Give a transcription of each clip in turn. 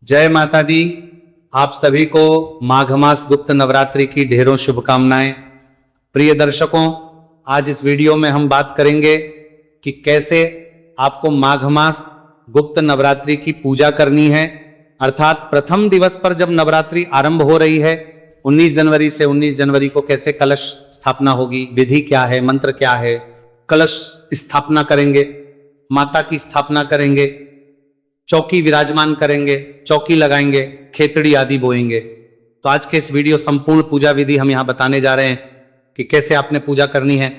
जय माता दी। आप सभी को माघ मास गुप्त नवरात्रि की ढेरों शुभकामनाएं। प्रिय दर्शकों, आज इस वीडियो में हम बात करेंगे कि कैसे आपको माघ मास गुप्त नवरात्रि की पूजा करनी है। अर्थात प्रथम दिवस पर जब नवरात्रि आरंभ हो रही है 19 जनवरी से 19 जनवरी को कैसे कलश स्थापना होगी, विधि क्या है, मंत्र क्या है, कलश स्थापना करेंगे, माता की स्थापना करेंगे, चौकी विराजमान करेंगे, चौकी लगाएंगे, खेतड़ी आदि बोएंगे। तो आज के इस वीडियो संपूर्ण पूजा विधि हम यहां बताने जा रहे हैं कि कैसे आपने पूजा करनी है,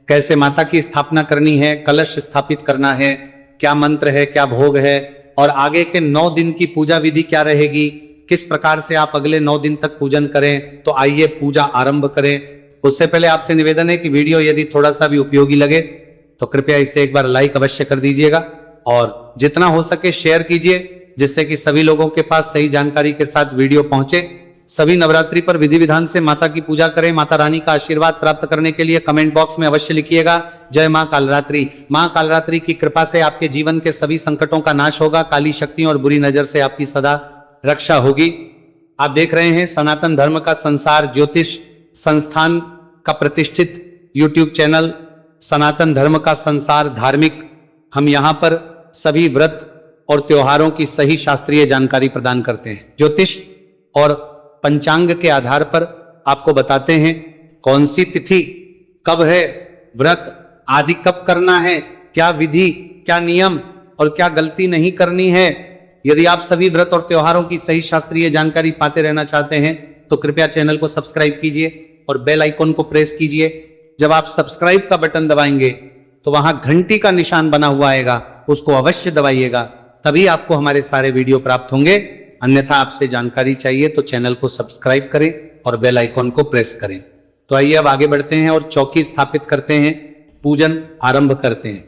कैसे माता की स्थापना करनी है, कलश स्थापित करना है, क्या मंत्र है, क्या भोग है, और आगे के 9 दिन की पूजा विधि क्या रहेगी, किस प्रकार से आप अगले 9 दिन तक पूजन करें। तो आइए पूजा आरंभ करें। उससे पहले आपसे निवेदन है कि वीडियो यदि थोड़ा सा भी उपयोगी लगे तो कृपया इसे एक बार लाइक अवश्य कर दीजिएगा और जितना हो सके शेयर कीजिए, जिससे कि सभी लोगों के पास सही जानकारी के साथ वीडियो पहुंचे। सभी नवरात्रि पर विधि विधान से माता की पूजा करें। माता रानी का आशीर्वाद प्राप्त करने के लिए कमेंट बॉक्स में अवश्य लिखिएगा जय मां कालरात्रि। मां कालरात्रि की कृपा से आपके जीवन के सभी संकटों का नाश होगा, काली शक्तियों और बुरी नजर से आपकी सदा रक्षा होगी। आप देख रहे हैं सनातन धर्म का संसार ज्योतिष संस्थान का प्रतिष्ठित यूट्यूब चैनल सनातन धर्म का संसार धार्मिक। हम यहां पर सभी व्रत और त्योहारों की सही शास्त्रीय जानकारी प्रदान करते हैं। ज्योतिष और पंचांग के आधार पर आपको बताते हैं कौन सी तिथि कब है, व्रत आदि कब करना है, क्या विधि, क्या नियम और क्या गलती नहीं करनी है। यदि आप सभी व्रत और त्योहारों की सही शास्त्रीय जानकारी पाते रहना चाहते हैं तो कृपया चैनल को सब्सक्राइब कीजिए और बेल आइकॉन को प्रेस कीजिए। जब आप सब्सक्राइब का बटन दबाएंगे तो वहां घंटी का निशान बना हुआ आएगा, उसको अवश्य दबाइएगा, तभी आपको हमारे सारे वीडियो प्राप्त होंगे। अन्यथा आपसे जानकारी चाहिए तो चैनल को सब्सक्राइब करें और बेल आइकॉन को प्रेस करें। तो आइए अब आगे बढ़ते हैं और चौकी स्थापित करते हैं, पूजन आरंभ करते हैं।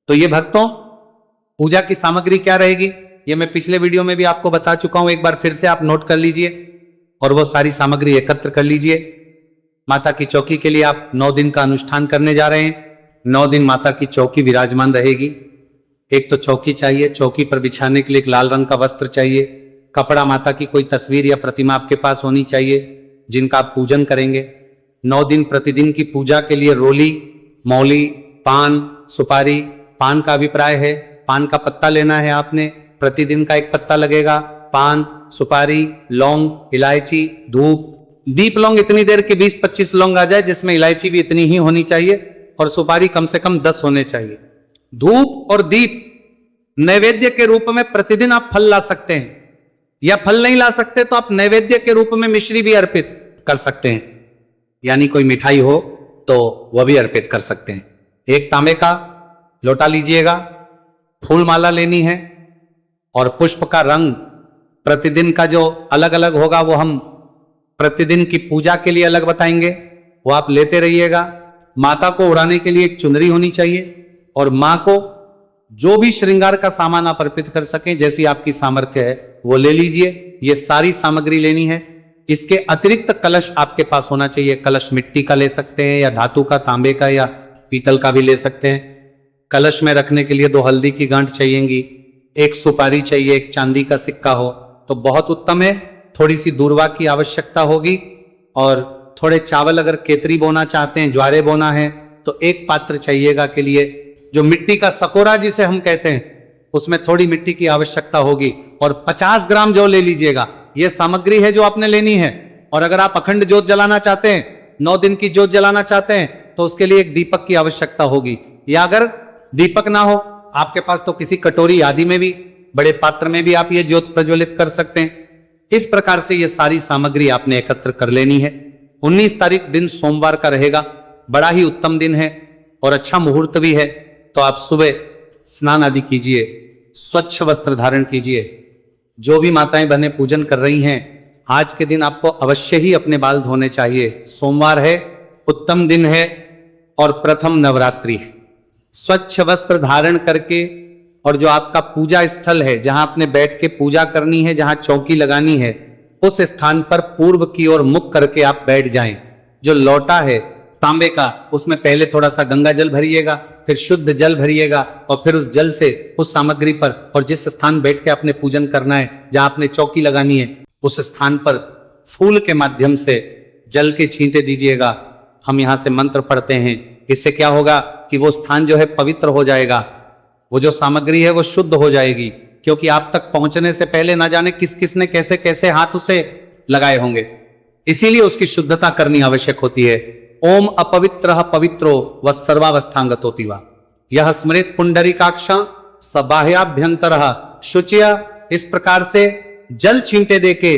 तो ये भक्तों, पूजा की सामग्री क्या रहेगी ये मैं पिछले वीडियो में भी आपको बता चुका हूं। एक बार फिर से आप नोट कर लीजिए और वो सारी सामग्री एकत्र कर लीजिए। माता की चौकी के लिए आप 9 दिन का अनुष्ठान करने जा रहे हैं। 9 दिन माता की चौकी विराजमान रहेगी। एक तो चौकी चाहिए, चौकी पर बिछाने के लिए एक लाल रंग का वस्त्र चाहिए, कपड़ा, माता की कोई तस्वीर या प्रतिमा आपके पास होनी चाहिए जिनका आप पूजन करेंगे। 9 दिन प्रतिदिन की पूजा के लिए रोली, मौली, पान, सुपारी, पान का अभिप्राय है पान का पत्ता लेना है आपने, प्रतिदिन का एक पत्ता लगेगा। पान, सुपारी, लौंग, इलायची, धूप, दीप लौंग इतनी देर के 20-25 लौंग आ जाए, जिसमें इलायची भी इतनी ही होनी चाहिए और सुपारी कम से कम 10 होने चाहिए। धूप और दीप नैवेद्य के रूप में प्रतिदिन आप फल ला सकते हैं, या फल नहीं ला सकते तो आप नैवेद्य के रूप में मिश्री भी अर्पित कर सकते हैं, यानी कोई मिठाई हो तो वह भी अर्पित कर सकते हैं। एक तांबे का लोटा लीजिएगा, फूल माला लेनी है और पुष्प का रंग प्रतिदिन का जो अलग अलग होगा वो हम प्रतिदिन की पूजा के लिए अलग बताएंगे, वो आप लेते रहिएगा। माता को उड़ाने के लिए एक चुनरी होनी चाहिए और मां को जो भी श्रृंगार का सामान आप अर्पित कर सकें, जैसी आपकी सामर्थ्य है वो ले लीजिए। ये सारी सामग्री लेनी है। इसके अतिरिक्त कलश आपके पास होना चाहिए। कलश मिट्टी का ले सकते हैं या धातु का, तांबे का या पीतल का भी ले सकते हैं। कलश में रखने के लिए 2 हल्दी की गांठ चाहिएगी, 1 सुपारी चाहिए, 1 चांदी का सिक्का हो तो बहुत उत्तम है। थोड़ी सी दूर्वा की आवश्यकता होगी और थोड़े चावल, अगर केतरी बोना चाहते हैं, ज्वारे बोना है तो 1 पात्र चाहिएगा के लिए। जो मिट्टी का सकोरा जिसे हम कहते हैं उसमें थोड़ी मिट्टी की आवश्यकता होगी और 50 ग्राम जौ ले लीजिएगा। यह सामग्री है जो आपने लेनी है। और अगर आप अखंड ज्योत जलाना चाहते हैं, 9 दिन की ज्योत जलाना चाहते हैं तो उसके लिए एक दीपक की आवश्यकता होगी, या अगर दीपक ना हो आपके पास तो किसी कटोरी आदि में भी, बड़े पात्र में भी आप ये ज्योत प्रज्वलित कर सकते हैं। इस प्रकार से ये सारी सामग्री आपने एकत्र कर लेनी है। 19 तारीख दिन सोमवार का रहेगा, बड़ा ही उत्तम दिन है और अच्छा मुहूर्त भी है। तो आप सुबह स्नान आदि कीजिए, स्वच्छ वस्त्र धारण कीजिए। जो भी माताएं बहनें पूजन कर रही हैं, आज के दिन आपको अवश्य ही अपने बाल धोने चाहिए। सोमवार है, उत्तम दिन है और प्रथम नवरात्रि है। स्वच्छ वस्त्र धारण करके और जो आपका पूजा स्थल है, जहां आपने बैठ के पूजा करनी है, जहां चौकी लगानी है, उस स्थान पर पूर्व की ओर मुख करके आप बैठ जाएं। जो लौटा है तांबे का, उसमें पहले थोड़ा सा गंगा जल भरिएगा, फिर शुद्ध जल भरिएगा और फिर उस जल से उस सामग्री पर और जिस स्थान बैठ के आपने पूजन करना है, जहां आपने चौकी लगानी है, उस स्थान पर फूल के माध्यम से जल के छींटे दीजिएगा। हम यहां से मंत्र पढ़ते हैं। इससे क्या होगा कि वो स्थान जो है पवित्र हो जाएगा, वो जो सामग्री है वो शुद्ध हो जाएगी, क्योंकि आप तक पहुंचने से पहले ना जाने किस किस ने कैसे कैसे हाथ उसे लगाए होंगे, इसीलिए उसकी शुद्धता करनी आवश्यक होती है। ओम अपवित्रः पवित्रो व सर्वावस्थांगतोति वा यह स्मृत पुंडरीकाक्ष सबाह्याभ्यंतरः शुचिया। इस प्रकार से जल छींटे देके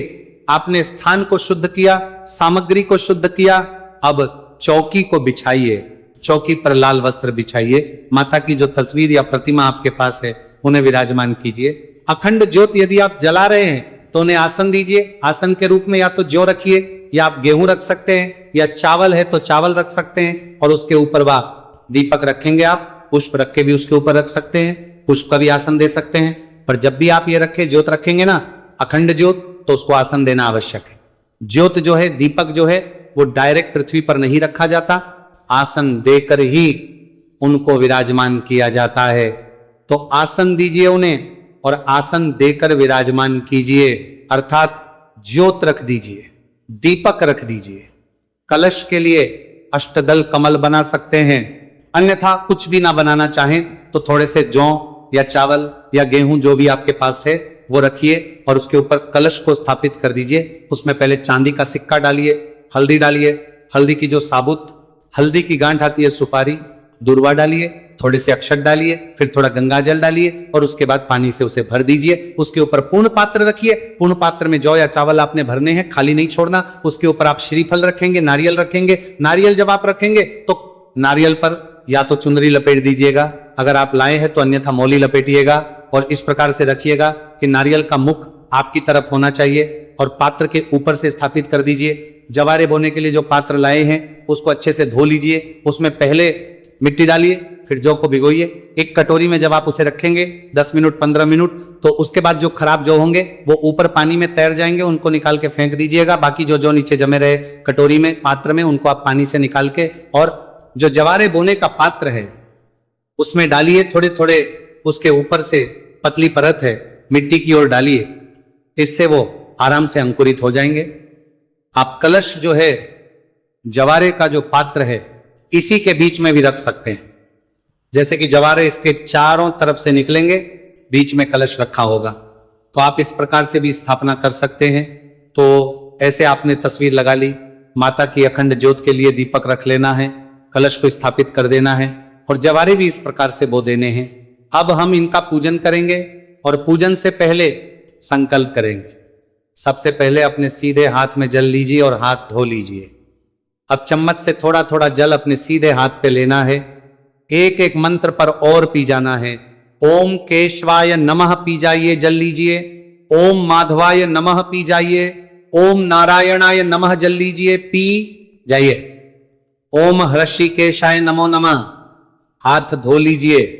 आपने स्थान को शुद्ध किया, सामग्री को शुद्ध किया। अब चौकी को बिछाइए, चौकी पर लाल वस्त्र बिछाइए, माता की जो तस्वीर या प्रतिमा आपके पास है उन्हें विराजमान कीजिए। अखंड ज्योत यदि आप जला रहे हैं तो उन्हें आसन दीजिए। आसन के रूप में या तो जौ रखिए, या आप गेहूं रख सकते हैं, या चावल है तो चावल रख सकते हैं, और उसके ऊपर वह दीपक रखेंगे। आप पुष्प रख के भी उसके ऊपर रख सकते हैं, पुष्प का भी आसन दे सकते हैं। पर जब भी आप ये रखे ज्योत रखेंगे ना, अखंड ज्योत, तो उसको आसन देना आवश्यक है। ज्योत जो है, दीपक जो है, वो डायरेक्ट पृथ्वी पर नहीं रखा जाता, आसन देकर ही उनको विराजमान किया जाता है। तो आसन दीजिए उन्हें और आसन देकर विराजमान कीजिए, अर्थात ज्योत रख दीजिए, दीपक रख दीजिए। कलश के लिए अष्टदल कमल बना सकते हैं, अन्यथा कुछ भी ना बनाना चाहें तो थोड़े से जौ या चावल या गेहूं जो भी आपके पास है वो रखिए और उसके ऊपर कलश को स्थापित कर दीजिए। उसमें पहले चांदी का सिक्का डालिए, हल्दी डालिए, हल्दी की जो साबुत हल्दी की गांठ आती है, सुपारी, दूर्वा डालिए, थोड़े से अक्षत डालिए, फिर थोड़ा गंगा जल डालिए और उसके बाद पानी से उसे भर दीजिए। उसके ऊपर पूर्ण पात्र रखिए, पूर्ण पात्र में जौ या चावल आपने भरने हैं, खाली नहीं छोड़ना। उसके ऊपर आप श्रीफल रखेंगे, नारियल रखेंगे। नारियल जब आप रखेंगे तो नारियल पर या तो चुनरी लपेट दीजिएगा, अगर आप लाए हैं तो अन्यथा मौली लपेटिएगा, और इस प्रकार से रखिएगा कि नारियल का मुख आपकी तरफ होना चाहिए और पात्र के ऊपर से स्थापित कर दीजिए। जवारे बोने के लिए जो पात्र लाए हैं उसको अच्छे से धो लीजिए, उसमें पहले मिट्टी डालिए, फिर जौ को भिगोइए। एक कटोरी में जब आप उसे रखेंगे 10 मिनट 15 मिनट, तो उसके बाद जो खराब जौ होंगे वो ऊपर पानी में तैर जाएंगे, उनको निकाल के फेंक दीजिएगा। बाकी जो नीचे जमे रहे कटोरी में, पात्र में, उनको आप पानी से निकाल के, और जो जवारे बोने का पात्र है उसमें डालिए, थोड़े थोड़े उसके ऊपर से पतली परत है मिट्टी की ओर डालिए, इससे वो आराम से अंकुरित हो जाएंगे। आप कलश जो है, जवारे का जो पात्र है, इसी के बीच में भी रख सकते हैं। जैसे कि जवारे इसके चारों तरफ से निकलेंगे, बीच में कलश रखा होगा, तो आप इस प्रकार से भी स्थापना कर सकते हैं। तो ऐसे आपने तस्वीर लगा ली, माता की अखंड ज्योत के लिए दीपक रख लेना है, कलश को स्थापित कर देना है और जवारे भी इस प्रकार से बो देने हैं। अब हम इनका पूजन करेंगे और पूजन से पहले संकल्प करेंगे। सबसे पहले अपने सीधे हाथ में जल लीजिए और हाथ धो लीजिए। अब चम्मच से थोड़ा थोड़ा जल अपने सीधे हाथ पे लेना है, एक एक मंत्र पर और पी जाना है। ओम केशवाय नमः पी जाइए, जल लीजिए। ओम माधवाय नमः पी जाइए। ओम नारायणाय नमः जल लीजिए, पी जाइए। ओम हृषिकेशाय नमो नमः, हाथ धो लीजिए।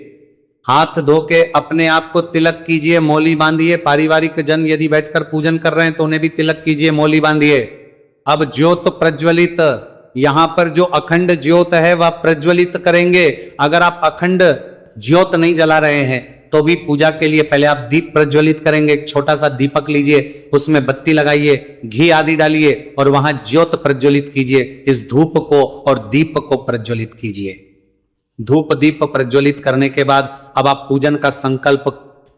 हाथ धो के अपने आप को तिलक कीजिए, मौली बांधिए। पारिवारिक जन यदि बैठकर पूजन कर रहे हैं तो उन्हें भी तिलक कीजिए, मौली बांधिए। अब ज्योत प्रज्वलित, यहां पर जो अखंड ज्योत है वह प्रज्वलित करेंगे। अगर आप अखंड ज्योत नहीं जला रहे हैं तो भी पूजा के लिए पहले आप दीप प्रज्वलित करेंगे। एक छोटा सा दीपक लीजिए, उसमें बत्ती लगाइए, घी आदि डालिए और वहां ज्योत प्रज्वलित कीजिए। इस धूप को और दीप को प्रज्वलित कीजिए। धूप दीप प्रज्वलित करने के बाद अब आप पूजन का संकल्प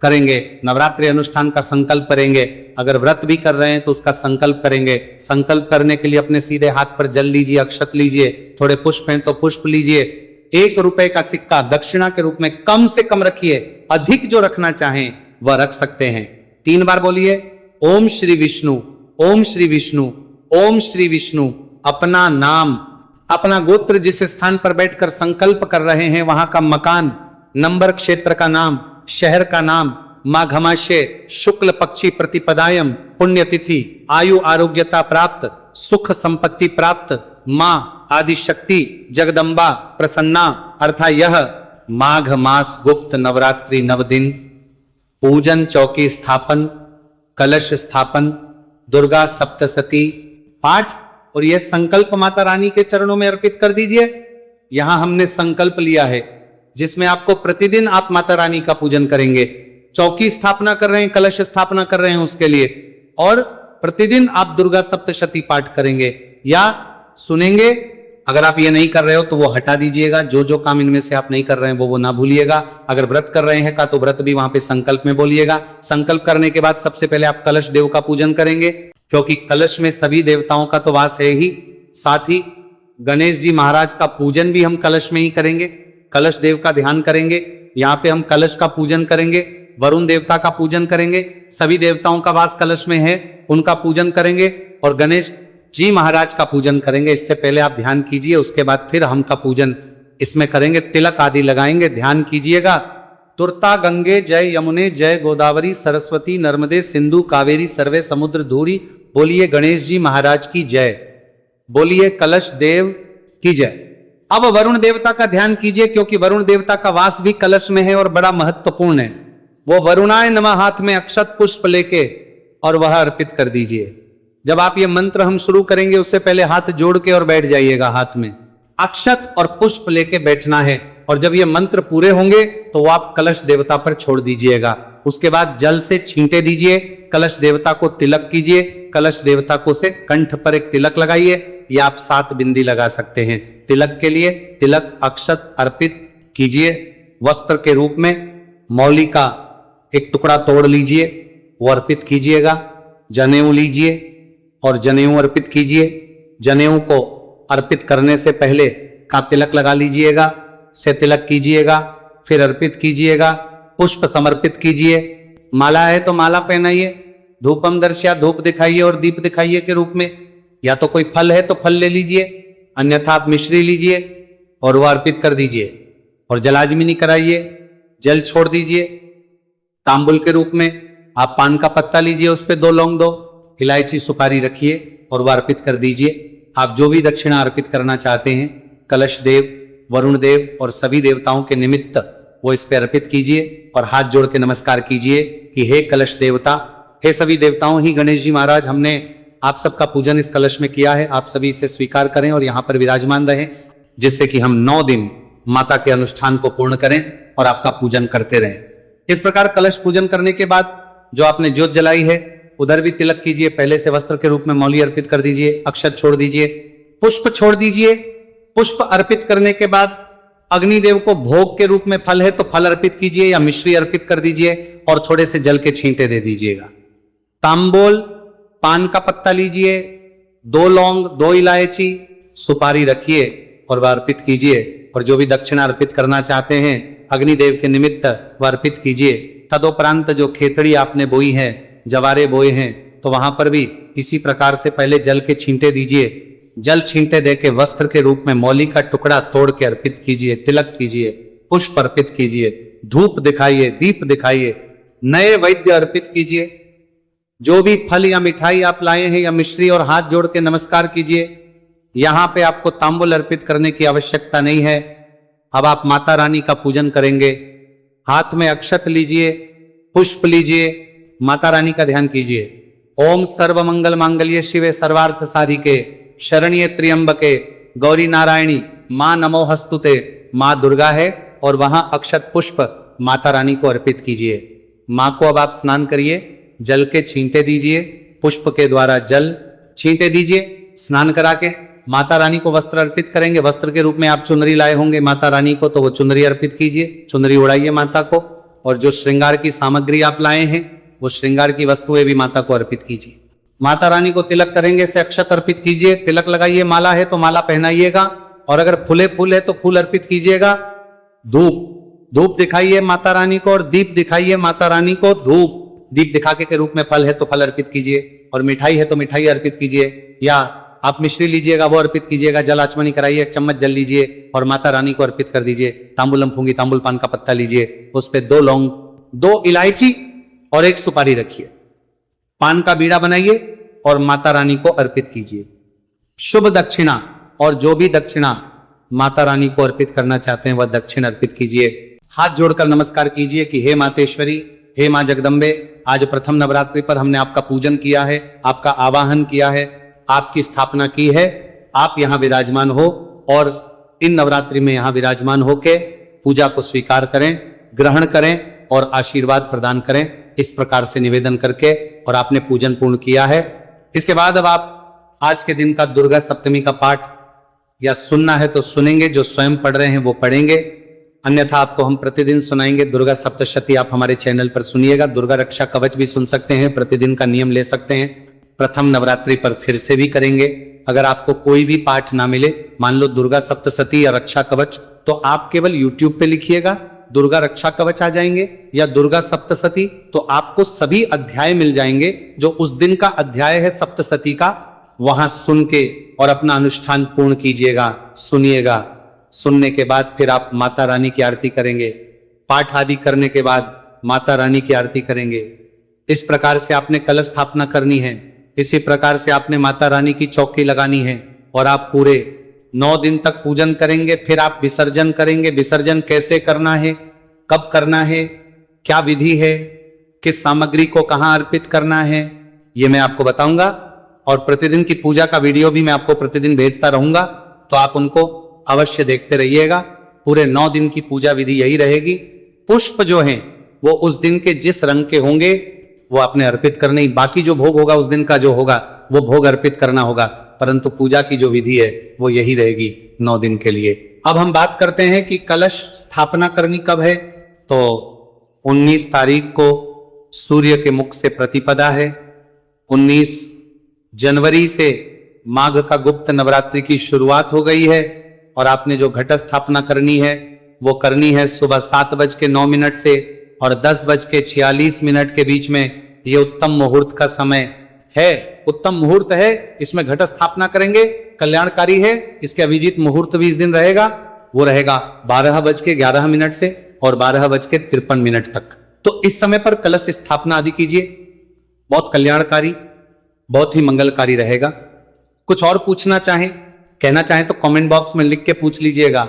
करेंगे, नवरात्रि अनुष्ठान का संकल्प करेंगे। अगर व्रत भी कर रहे हैं तो उसका संकल्प करेंगे। संकल्प करने के लिए अपने सीधे हाथ पर जल लीजिए, अक्षत लीजिए, थोड़े पुष्प हैं तो पुष्प लीजिए। 1 रुपए का सिक्का दक्षिणा के रूप में कम से कम रखिए, अधिक जो रखना चाहें वह रख सकते हैं। 3 बार बोलिए, ओम श्री विष्णु, ओम श्री विष्णु, ओम श्री विष्णु। अपना नाम, अपना गोत्र, जिस स्थान पर बैठकर संकल्प कर रहे हैं वहां का मकान, नंबर, क्षेत्र का नाम, शहर का नाम, माघमासे शुक्ल पक्षी प्रतिपदायम, पुण्यतिथि, आयु आरोग्यता प्राप्त, सुख संपत्ति प्राप्त, मां आदि शक्ति जगदम्बा प्रसन्ना। अर्थात यह माघ मास गुप्त नवरात्रि 9 दिन पूजन, चौकी स्थापन, कलश स्थापन, दुर्गा सप्तशती पाठ और यह संकल्प माता रानी के चरणों में अर्पित कर दीजिए। यहां हमने संकल्प लिया है जिसमें आपको प्रतिदिन आप माता रानी का पूजन करेंगे। चौकी स्थापना कर रहे हैं, कलश स्थापना कर रहे हैं उसके लिए, और प्रतिदिन आप दुर्गा सप्तशती पाठ करेंगे या सुनेंगे। अगर आप ये नहीं कर रहे हो तो वो हटा दीजिएगा। जो जो काम इनमें से आप नहीं कर रहे हैं वो ना भूलिएगा। अगर व्रत कर रहे हैं का तो व्रत भी वहां पे संकल्प में बोलिएगा। संकल्प करने के बाद सबसे पहले आप कलश देव का पूजन करेंगे, क्योंकि कलश में सभी देवताओं का तो वास है ही। साथ ही गणेश जी महाराज का पूजन भी हम कलश में ही करेंगे। कलश देव का ध्यान करेंगे। यहाँ पे हम कलश का पूजन करेंगे, वरुण देवता का पूजन करेंगे। सभी देवताओं का वास कलश में है, उनका पूजन करेंगे और गणेश जी महाराज का पूजन करेंगे। इससे पहले आप ध्यान कीजिए, उसके बाद फिर हम का पूजन इसमें करेंगे। तिलक आदि लगाएंगे, ध्यान कीजिएगा। तुरता गंगे जय यमुने जय गोदावरी सरस्वती नर्मदे सिंधु कावेरी सर्वे समुद्र धूरी। बोलिए गणेश जी महाराज की जय, बोलिए कलश देव की जय। अब वरुण देवता का ध्यान कीजिए, क्योंकि वरुण देवता का वास भी कलश में है और बड़ा महत्वपूर्ण है। वो वरुणाय नमः हाथ में अक्षत पुष्प लेके और वह अर्पित कर दीजिए। जब आप ये मंत्र हम शुरू करेंगे उससे पहले हाथ जोड़ के और बैठ जाइएगा। हाथ में अक्षत और पुष्प लेके बैठना है, और जब ये मंत्र पूरे होंगे तो वो आप कलश देवता पर छोड़ दीजिएगा। उसके बाद जल से छींटे दीजिए, कलश देवता को तिलक कीजिए। कलश देवता को से कंठ पर एक तिलक लगाइए, या आप 7 बिंदी लगा सकते हैं। तिलक के लिए तिलक अक्षत अर्पित कीजिए। वस्त्र के रूप में मौली का एक टुकड़ा तोड़ लीजिए, वो अर्पित कीजिएगा। जनेऊ लीजिए और जनेऊ अर्पित कीजिए। जनेऊ को अर्पित करने से पहले का तिलक लगा लीजिएगा, से तिलक कीजिएगा, फिर अर्पित कीजिएगा। पुष्प समर्पित कीजिए। माला है तो माला पहनाइए। धूपम दर्शया, धूप दिखाइए और दीप दिखाइए के रूप में। या तो कोई फल है तो फल ले लीजिए, अन्यथा आप मिश्री लीजिए और वह अर्पित कर दीजिए। और जलाजमिनी कराइए, जल छोड़ दीजिए। तांबुल के रूप में आप पान का पत्ता लीजिए, उस पर 2 लौंग, 2 इलायची, सुपारी रखिए और वह अर्पित कर दीजिए। आप जो भी दक्षिणा अर्पित करना चाहते हैं, कलश देव, वरुण देव और सभी देवताओं के निमित्त वो इस पे अर्पित कीजिए और हाथ जोड़ के नमस्कार कीजिए कि हे कलश देवता, हे सभी देवताओं, ही गणेश जी महाराज, हमने आप सबका पूजन इस कलश में किया है। आप सभी इसे स्वीकार करें और यहाँ पर विराजमान रहें, जिससे कि हम 9 दिन माता के अनुष्ठान को पूर्ण करें और आपका पूजन करते रहें। इस प्रकार कलश पूजन करने के बाद जो आपने ज्योत जलाई है उधर भी तिलक कीजिए। पहले से वस्त्र के रूप में मौली अर्पित कर दीजिए, अक्षत छोड़ दीजिए, पुष्प छोड़ दीजिए। पुष्प अर्पित करने के बाद अग्निदेव को भोग के रूप में फल है तो फल अर्पित कीजिए या मिश्री अर्पित कर दीजिए और थोड़े से जल के छींटे दे दीजिएगा। तांबूल, पान का पत्ता लीजिए, 2 लौंग, 2 इलायची, सुपारी रखिए और वह अर्पित कीजिए। और जो भी दक्षिणा अर्पित करना चाहते हैं अग्निदेव के निमित्त वह अर्पित कीजिए। तदोपरांत जो खेतड़ी आपने बोई है, जवारे बोए हैं, तो वहां पर भी इसी प्रकार से पहले जल के छींटे दीजिए। जल छींटे देके वस्त्र के रूप में मौली का टुकड़ा तोड़ के अर्पित कीजिए, तिलक कीजिए, पुष्प अर्पित कीजिए, धूप दिखाइए, दीप दिखाइए, नए वैद्य अर्पित कीजिए। जो भी फल या मिठाई आप लाए हैं या मिश्री, और हाथ जोड़ के नमस्कार कीजिए। यहां पे आपको तांबुल अर्पित करने की आवश्यकता नहीं है। अब आप माता रानी का पूजन करेंगे। हाथ में अक्षत लीजिए, पुष्प लीजिए, माता रानी का ध्यान कीजिए। ओम सर्व मंगल मांगल्ये शिवे सर्वार्थ साधिके शरण्ये त्र्यंबके गौरी नारायणी मां नमो हस्तुते। मां दुर्गा है और वहां अक्षत पुष्प माता रानी को अर्पित कीजिए। मां को अब आप स्नान करिए, जल के छींटे दीजिए, पुष्प के द्वारा जल छींटे दीजिए। स्नान करा के माता रानी को वस्त्र अर्पित करेंगे। वस्त्र के रूप में आप चुनरी लाए होंगे माता रानी को, तो वो चुनरी अर्पित कीजिए, चुनरी उड़ाइए माता को। और जो श्रृंगार की सामग्री आप लाए हैं वो श्रृंगार की वस्तुएं भी माता को अर्पित कीजिए। माता रानी को तिलक करेंगे से अक्षत अर्पित कीजिए, तिलक लगाइए। माला है तो माला पहनाइएगा, और अगर फूले फूल है तो फूल अर्पित कीजिएगा। धूप दिखाइए माता रानी को और दीप दिखाइए माता रानी को। धूप दीप दिखा के रूप में फल है तो फल अर्पित कीजिए, और मिठाई है तो मिठाई अर्पित कीजिए, या आप मिश्री लीजिएगा वो अर्पित कीजिएगा। जल आचमनी कराइए, 1 चम्मच जल लीजिए और माता रानी को अर्पित कर दीजिए। तांबुलम फूंगी, तांबुल पान का पत्ता लीजिए, उस पर 2 लौंग, 2 इलायची और 1 सुपारी रखिए। पान का बीड़ा बनाइए और माता रानी को अर्पित कीजिए। शुभ दक्षिणा, और जो भी दक्षिणा माता रानी को अर्पित करना चाहते हैं वह दक्षिण अर्पित कीजिए। हाथ जोड़कर नमस्कार कीजिए कि हे मातेश्वरी, हे मां जगदम्बे, आज प्रथम नवरात्रि पर हमने आपका पूजन किया है, आपका आवाहन किया है। आपकी स्थापना की है, आप यहाँ विराजमान हो और इन नवरात्रि में यहाँ विराजमान होके पूजा को स्वीकार करें, ग्रहण करें और आशीर्वाद प्रदान करें, इस प्रकार से निवेदन करके और आपने पूजन पूर्ण किया है। इसके बाद अब आप आज के दिन का दुर्गा सप्तमी का पाठ या सुनना है तो सुनेंगे, जो स्वयं पढ़ रहे हैं वो पढ़ेंगे, अन्यथा आपको हम प्रतिदिन सुनाएंगे। दुर्गा सप्तशती आप हमारे चैनल पर सुनिएगा। दुर्गा रक्षा कवच भी सुन सकते हैं, प्रतिदिन का नियम ले सकते हैं। प्रथम नवरात्रि पर फिर से भी करेंगे। अगर आपको कोई भी पाठ ना मिले, मान लो दुर्गा सप्तशती या रक्षा कवच, तो आप केवल YouTube पे लिखिएगा दुर्गा रक्षा कवच आ जाएंगे या दुर्गा सप्तशती, तो आपको सभी अध्याय मिल जाएंगे। जो उस दिन का अध्याय है सप्तशती का, वहां सुन के और अपना अनुष्ठान पूर्ण कीजिएगा, सुनिएगा। सुनने के बाद फिर आप माता रानी की आरती करेंगे, पाठ आदि करने के बाद माता रानी की आरती करेंगे। इस प्रकार से आपने कलश स्थापना करनी है, इसी प्रकार से आपने माता रानी की चौकी लगानी है और आप पूरे 9 दिन तक पूजन करेंगे। फिर आप विसर्जन करेंगे। विसर्जन कैसे करना है, कब करना है, क्या विधि है, किस सामग्री को कहां अर्पित करना है, ये मैं आपको बताऊंगा। और प्रतिदिन की पूजा का वीडियो भी मैं आपको प्रतिदिन भेजता रहूंगा, तो आप उनको अवश्य देखते रहिएगा। पूरे 9 दिन की पूजा विधि यही रहेगी। पुष्प जो हैं वो उस दिन के जिस रंग के होंगे वो आपने अर्पित करने ही, बाकी जो भोग होगा उस दिन का जो होगा वो भोग अर्पित करना होगा, परंतु पूजा की जो विधि है वो यही रहेगी 9 दिन के लिए। अब हम बात करते हैं कि कलश स्थापना करनी कब है। तो 19 तारीख को सूर्य के मुख से प्रतिपदा है। 19 जनवरी से माघ का गुप्त नवरात्रि की शुरुआत हो गई है और आपने जो घट स्थापना करनी है वो करनी है सुबह 7:09 से और 10:46 के बीच में। ये उत्तम मुहूर्त का समय है, उत्तम मुहूर्त है, इसमें घट स्थापना करेंगे, कल्याणकारी है। इसके अभिजीत मुहूर्त भी इस दिन रहेगा, वो रहेगा 12:11 से और 12:53 तक। तो इस समय पर कलश स्थापना आदि कीजिए, बहुत कल्याणकारी, बहुत ही मंगलकारी रहेगा। कुछ और पूछना चाहें, कहना चाहें तो कमेंट बॉक्स में लिख के पूछ लीजिएगा।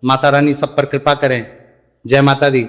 माता रानी सब पर कृपा करें। जय माता दी।